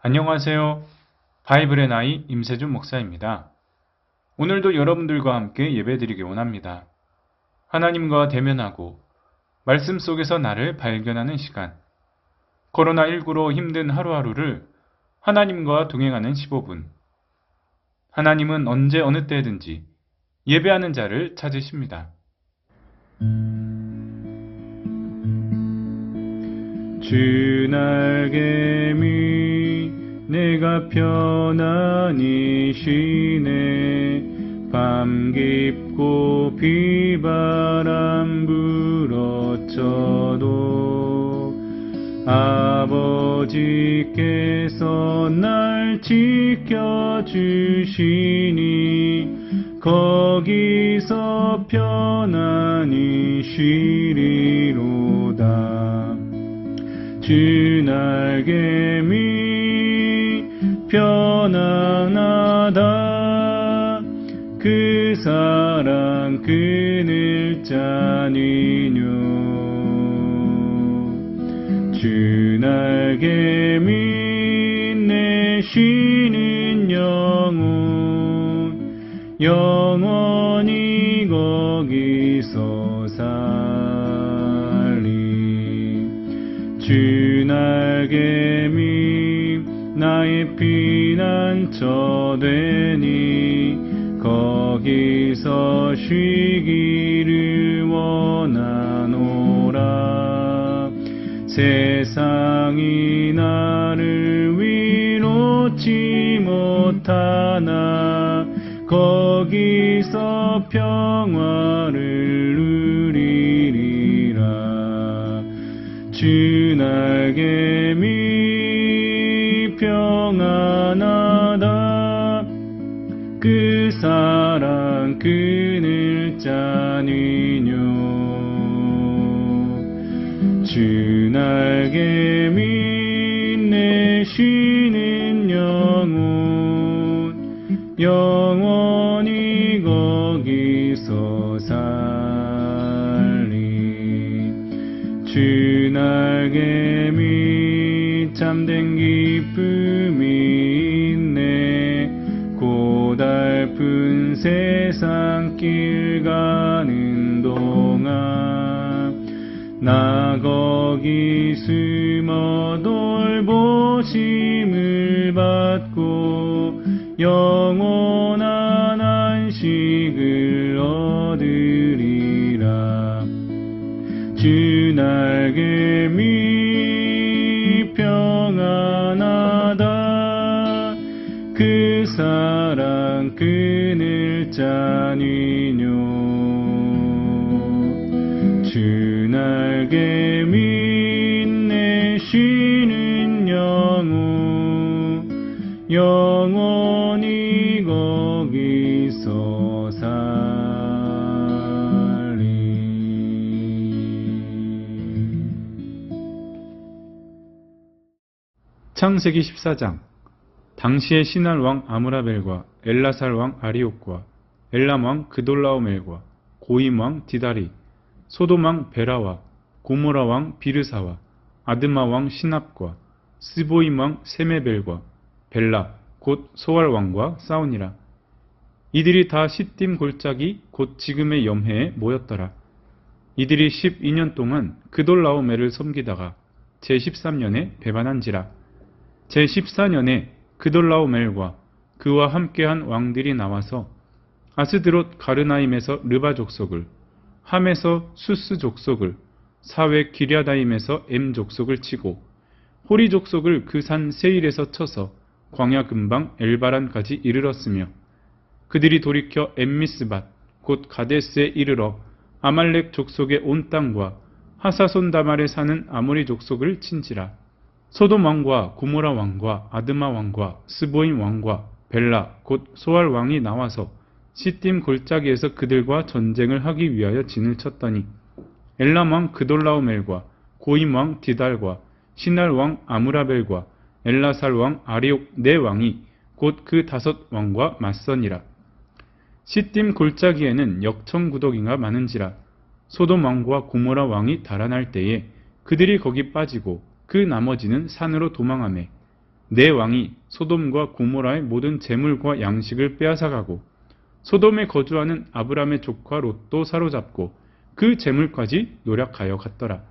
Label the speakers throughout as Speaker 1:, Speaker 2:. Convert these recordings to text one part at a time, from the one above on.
Speaker 1: 안녕하세요. 바이블의 나이 임세준 목사입니다. 오늘도 여러분들과 함께 예배드리기 원합니다. 하나님과 대면하고 말씀 속에서 나를 발견하는 시간. 코로나19로 힘든 하루하루를 하나님과 동행하는 15분. 하나님은 언제 어느 때든지 예배하는 자를 찾으십니다. 주 날개미 내가 편안히 쉬네. 밤 깊고 비바람 불어쳐도 아버지께서 날 지켜주시니 거기서 편안히 쉬리로다. 주 날개미 편안하다. 그 사랑 그늘 짜니뇨. 주 날개미 내 쉬는 영혼 영원히 거기서 살리. 주 날개미 나의 피난처 되니 거기서 쉬기를 원하노라. 세상이 나를 위로치 못하나 거기서 평화를 누리리라. 주 날개미 평안하다. 그 사랑 그늘 짜니뇨. 주 날개미 내 쉬는 영혼 영원히 거기서 살리. 주 날개미 참된 기쁨이 있네. 고달픈 세상 길 가는 동안 나 거기 숨어 돌보심을 받고 영원한 안식을 얻으리라. 주 날개미 평안하다. 그 사랑 그늘 짜니뇨. 주 날개미 내 쉬는 영혼 영원히 거기서 살리. 창세기 14장. 당시의 시날 왕 아므라벨과 엘라살 왕 아리옥과 엘람 왕 그돌라오멜과 고임 왕 디다리, 소돔 왕 베라와 고모라 왕 비르사와 아드마 왕 시납과 스보임 왕 세메벨과 벨라 곧 소알 왕과 싸우니라. 이들이 다 시딤 골짜기 곧 지금의 염해에 모였더라. 이들이 12년 동안 그돌라오멜을 섬기다가 제13년에 배반한지라. 제14년에 그돌라오멜과 그와 함께한 왕들이 나와서 아스드롯 가르나임에서 르바 족속을, 함에서 수스 족속을, 사외 기랴다임에서 엠 족속을 치고 호리 족속을 그 산 세일에서 쳐서 광야 근방 엘바란까지 이르렀으며 그들이 돌이켜 엠미스밭 곧 가데스에 이르러 아말렉 족속의 온 땅과 하사손 다말에 사는 아모리 족속을 친지라. 소돔 왕과 고모라 왕과 아드마 왕과 스보임 왕과 벨라 곧 소알 왕이 나와서 시딤 골짜기에서 그들과 전쟁을 하기 위하여 진을 쳤더니 엘람 왕 그돌라오멜과 고임 왕 디달과 시날 왕 아므라벨과 엘라살 왕 아리옥 네 왕이 곧 그 5 왕과 맞서니라. 시딤 골짜기에는 역청구더기가 많은지라. 소돔 왕과 고모라 왕이 달아날 때에 그들이 거기 빠지고 그 나머지는 산으로 도망하매 내 왕이 소돔과 고모라의 모든 재물과 양식을 빼앗아가고 소돔에 거주하는 아브람의 조카 롯도 사로잡고 그 재물까지 노략하여 갔더라.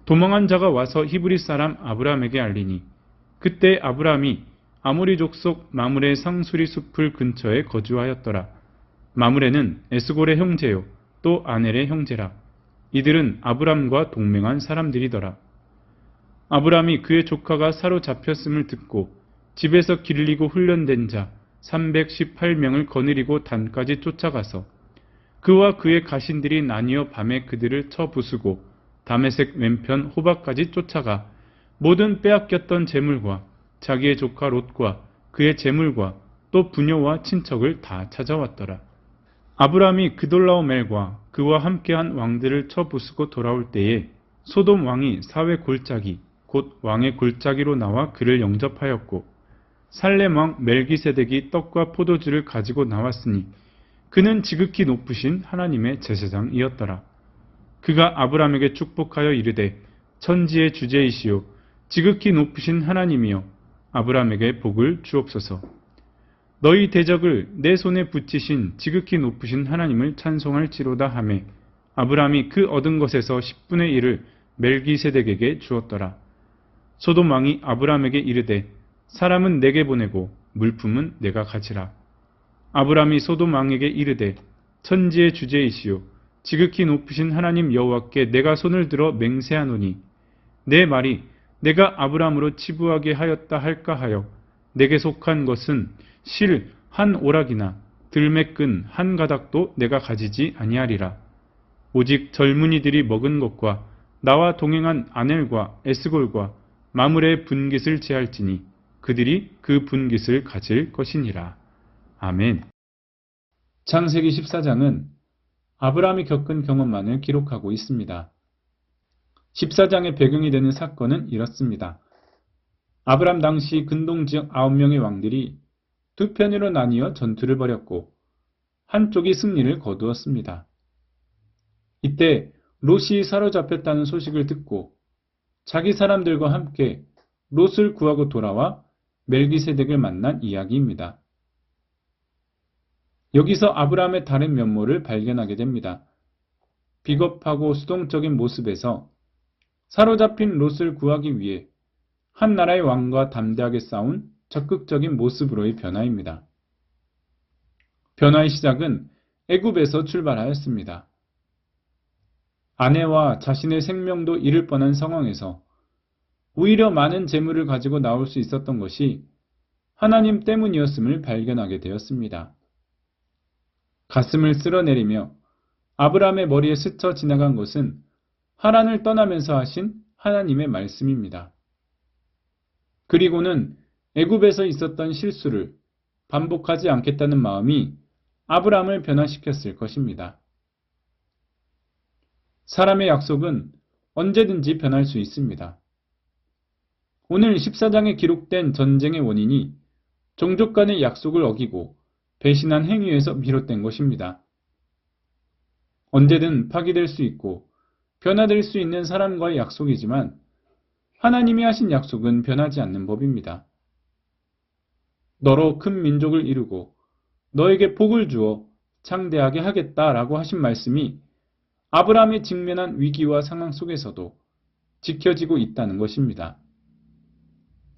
Speaker 1: 도망한 자가 와서 히브리 사람 아브람에게 알리니 그때 아브람이 아모리 족속 마므레 상수리 숲을 근처에 거주하였더라. 마므레는 에스골의 형제요 또 아넬의 형제라. 이들은 아브람과 동맹한 사람들이더라. 아브람이 그의 조카가 사로잡혔음을 듣고 집에서 길리고 훈련된 자 318명을 거느리고 단까지 쫓아가서 그와 그의 가신들이 나뉘어 밤에 그들을 쳐 부수고 다메섹 왼편 호박까지 쫓아가 모든 빼앗겼던 재물과 자기의 조카 롯과 그의 재물과 또 부녀와 친척을 다 찾아왔더라. 아브람이 그돌라오멜과 그와 함께한 왕들을 쳐 부수고 돌아올 때에 소돔 왕이 사회 골짜기 곧 왕의 골짜기로 나와 그를 영접하였고 살렘 왕 멜기세덱이 떡과 포도주를 가지고 나왔으니 그는 지극히 높으신 하나님의 제사장이었더라. 그가 아브람에게 축복하여 이르되 천지의 주제이시오 지극히 높으신 하나님이여 아브람에게 복을 주옵소서. 너희 대적을 내 손에 붙이신 지극히 높으신 하나님을 찬송할지로다 하매 아브람이 그 얻은 것에서 10분의 1을 멜기세덱에게 주었더라. 소돔 왕이 아브람에게 이르되 사람은 내게 보내고 물품은 내가 가지라. 아브람이 소돔 왕에게 이르되 천지의 주제이시오 지극히 높으신 하나님 여호와께 내가 손을 들어 맹세하노니 내 말이 내가 아브람으로 치부하게 하였다 할까 하여 내게 속한 것은 실 한 오락이나 들매끈 한 가닥도 내가 가지지 아니하리라. 오직 젊은이들이 먹은 것과 나와 동행한 아넬과 에스골과 마므레의 분깃을 제할지니 그들이 그 분깃을 가질 것이니라. 아멘. 창세기 14장은 아브람이 겪은 경험만을 기록하고 있습니다. 14장의 배경이 되는 사건은 이렇습니다. 아브람 당시 근동지역 9명의 왕들이 두 편으로 나뉘어 전투를 벌였고 한쪽이 승리를 거두었습니다. 이때 롯이 사로잡혔다는 소식을 듣고 자기 사람들과 함께 롯을 구하고 돌아와 멜기세덱을 만난 이야기입니다. 여기서 아브람의 다른 면모를 발견하게 됩니다. 비겁하고 수동적인 모습에서 사로잡힌 롯을 구하기 위해 한 나라의 왕과 담대하게 싸운 적극적인 모습으로의 변화입니다. 변화의 시작은 애굽에서 출발하였습니다. 아내와 자신의 생명도 잃을 뻔한 상황에서 오히려 많은 재물을 가지고 나올 수 있었던 것이 하나님 때문이었음을 발견하게 되었습니다. 가슴을 쓸어내리며 아브람의 머리에 스쳐 지나간 것은 하란을 떠나면서 하신 하나님의 말씀입니다. 그리고는 애굽에서 있었던 실수를 반복하지 않겠다는 마음이 아브람을 변화시켰을 것입니다. 사람의 약속은 언제든지 변할 수 있습니다. 오늘 14장에 기록된 전쟁의 원인이 종족 간의 약속을 어기고 배신한 행위에서 비롯된 것입니다. 언제든 파기될 수 있고 변화될 수 있는 사람과의 약속이지만 하나님이 하신 약속은 변하지 않는 법입니다. 너로 큰 민족을 이루고 너에게 복을 주어 창대하게 하겠다라고 하신 말씀이 아브람이 직면한 위기와 상황 속에서도 지켜지고 있다는 것입니다.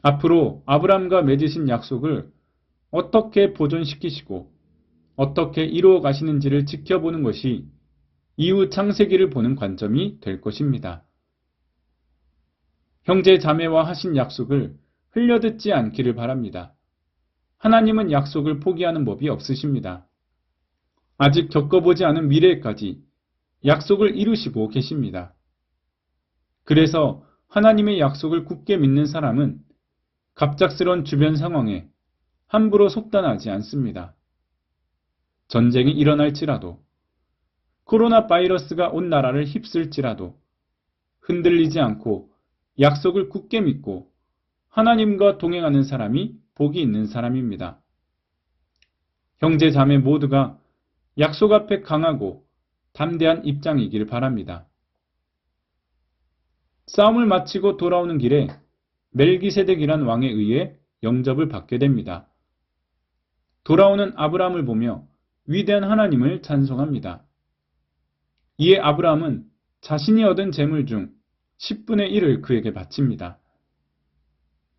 Speaker 1: 앞으로 아브람과 맺으신 약속을 어떻게 보존시키시고 어떻게 이루어 가시는지를 지켜보는 것이 이후 창세기를 보는 관점이 될 것입니다. 형제 자매와 하신 약속을 흘려듣지 않기를 바랍니다. 하나님은 약속을 포기하는 법이 없으십니다. 아직 겪어보지 않은 미래에까지 약속을 이루시고 계십니다. 그래서 하나님의 약속을 굳게 믿는 사람은 갑작스런 주변 상황에 함부로 속단하지 않습니다. 전쟁이 일어날지라도, 코로나 바이러스가 온 나라를 휩쓸지라도 흔들리지 않고 약속을 굳게 믿고 하나님과 동행하는 사람이 복이 있는 사람입니다. 형제 자매 모두가 약속 앞에 강하고 담대한 입장이길 바랍니다. 싸움을 마치고 돌아오는 길에 멜기세덱이란 왕에 의해 영접을 받게 됩니다. 돌아오는 아브라함을 보며 위대한 하나님을 찬송합니다. 이에 아브라함은 자신이 얻은 재물 중 10분의 1을 그에게 바칩니다.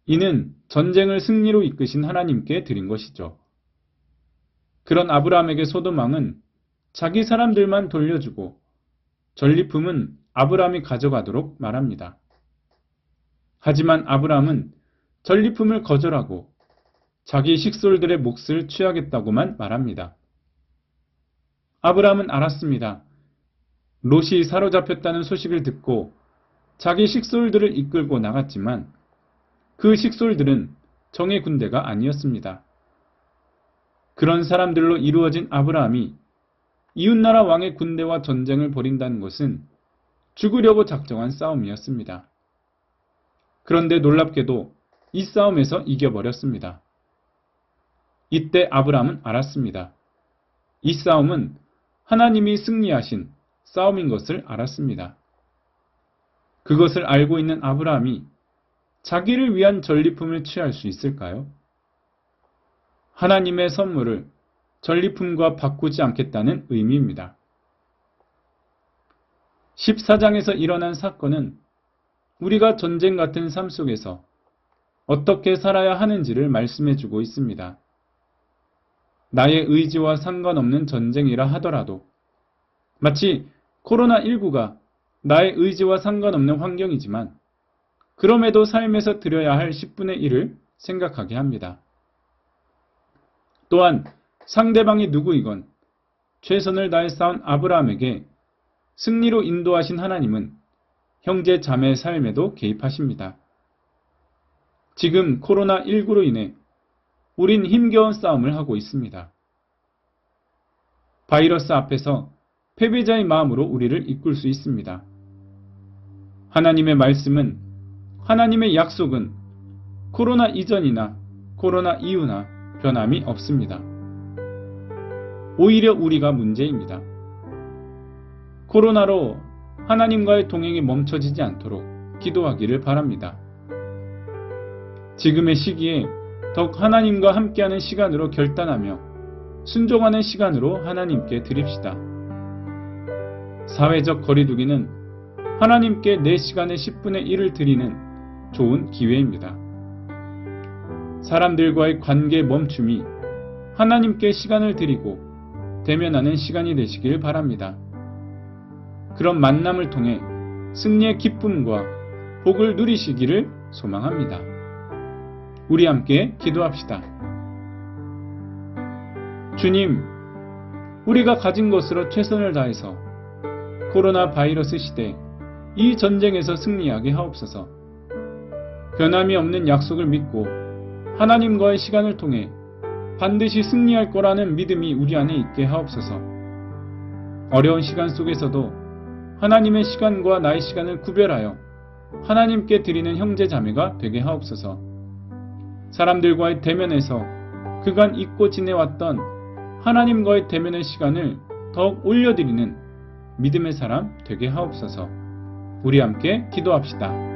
Speaker 1: 이는 전쟁을 승리로 이끄신 하나님께 드린 것이죠. 그런 아브라함에게 소돔 왕은 자기 사람들만 돌려주고 전리품은 아브라함이 가져가도록 말합니다. 하지만 아브라함은 전리품을 거절하고 자기 식솔들의 몫을 취하겠다고만 말합니다. 아브라함은 알았습니다. 롯이 사로잡혔다는 소식을 듣고 자기 식솔들을 이끌고 나갔지만 그 식솔들은 정의 군대가 아니었습니다. 그런 사람들로 이루어진 아브라함이 이웃나라 왕의 군대와 전쟁을 벌인다는 것은 죽으려고 작정한 싸움이었습니다. 그런데 놀랍게도 이 싸움에서 이겨버렸습니다. 이때 아브라함은 알았습니다. 이 싸움은 하나님이 승리하신 싸움인 것을 알았습니다. 그것을 알고 있는 아브라함이 자기를 위한 전리품을 취할 수 있을까요? 하나님의 선물을 전리품과 바꾸지 않겠다는 의미입니다. 14장에서 일어난 사건은 우리가 전쟁 같은 삶 속에서 어떻게 살아야 하는지를 말씀해주고 있습니다. 나의 의지와 상관없는 전쟁이라 하더라도 마치 코로나19가 나의 의지와 상관없는 환경이지만 그럼에도 삶에서 드려야 할 10분의 1을 생각하게 합니다. 또한 상대방이 누구이건 최선을 다해 싸운 아브라함에게 승리로 인도하신 하나님은 형제 자매의 삶에도 개입하십니다. 지금 코로나19로 인해 우린 힘겨운 싸움을 하고 있습니다. 바이러스 앞에서 패배자의 마음으로 우리를 이끌 수 있습니다. 하나님의 말씀은, 하나님의 약속은 코로나 이전이나 코로나 이후나 변함이 없습니다. 오히려 우리가 문제입니다. 코로나로 하나님과의 동행이 멈춰지지 않도록 기도하기를 바랍니다. 지금의 시기에 더욱 하나님과 함께하는 시간으로 결단하며 순종하는 시간으로 하나님께 드립시다. 사회적 거리두기는 하나님께 내 시간의 10분의 1을 드리는 좋은 기회입니다. 사람들과의 관계 멈춤이 하나님께 시간을 드리고 대면하는 시간이 되시길 바랍니다. 그런 만남을 통해 승리의 기쁨과 복을 누리시기를 소망합니다. 우리 함께 기도합시다. 주님, 우리가 가진 것으로 최선을 다해서 코로나 바이러스 시대 이 전쟁에서 승리하게 하옵소서. 변함이 없는 약속을 믿고 하나님과의 시간을 통해 반드시 승리할 거라는 믿음이 우리 안에 있게 하옵소서. 어려운 시간 속에서도 하나님의 시간과 나의 시간을 구별하여 하나님께 드리는 형제 자매가 되게 하옵소서. 사람들과의 대면에서 그간 잊고 지내왔던 하나님과의 대면의 시간을 더욱 올려드리는 믿음의 사람 되게 하옵소서. 우리 함께 기도합시다.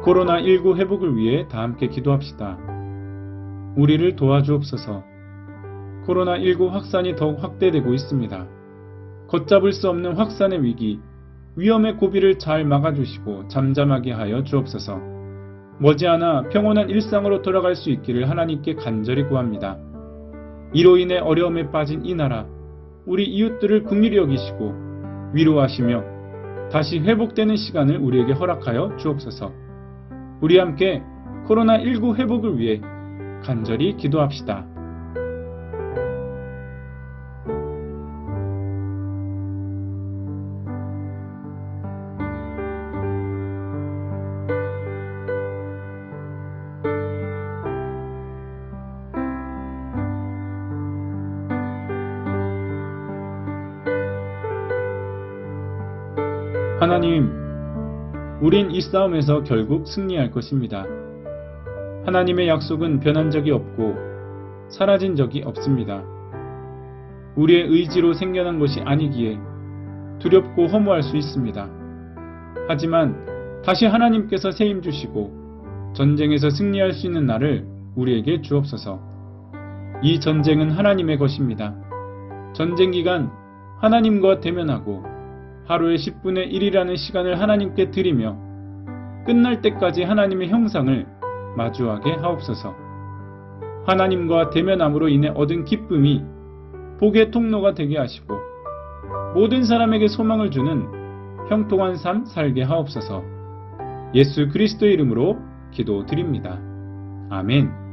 Speaker 1: 코로나19 회복을 위해 다 함께 기도합시다. 우리를 도와주옵소서. 코로나19 확산이 더욱 확대되고 있습니다. 걷잡을 수 없는 확산의 위기, 위험의 고비를 잘 막아주시고 잠잠하게 하여 주옵소서. 머지않아 평온한 일상으로 돌아갈 수 있기를 하나님께 간절히 구합니다. 이로 인해 어려움에 빠진 이 나라, 우리 이웃들을 긍휼히 여기시고 위로하시며 다시 회복되는 시간을 우리에게 허락하여 주옵소서. 우리 함께 코로나19 회복을 위해 간절히 기도합시다. 하나님, 우린 이 싸움에서 결국 승리할 것입니다. 하나님의 약속은 변한 적이 없고 사라진 적이 없습니다. 우리의 의지로 생겨난 것이 아니기에 두렵고 허무할 수 있습니다. 하지만 다시 하나님께서 새 힘 주시고 전쟁에서 승리할 수 있는 날을 우리에게 주옵소서. 이 전쟁은 하나님의 것입니다. 전쟁 기간 하나님과 대면하고 하루의 10분의 1이라는 시간을 하나님께 드리며 끝날 때까지 하나님의 형상을 마주하게 하옵소서. 하나님과 대면함으로 인해 얻은 기쁨이 복의 통로가 되게 하시고 모든 사람에게 소망을 주는 형통한 삶 살게 하옵소서. 예수 그리스도의 이름으로 기도드립니다. 아멘.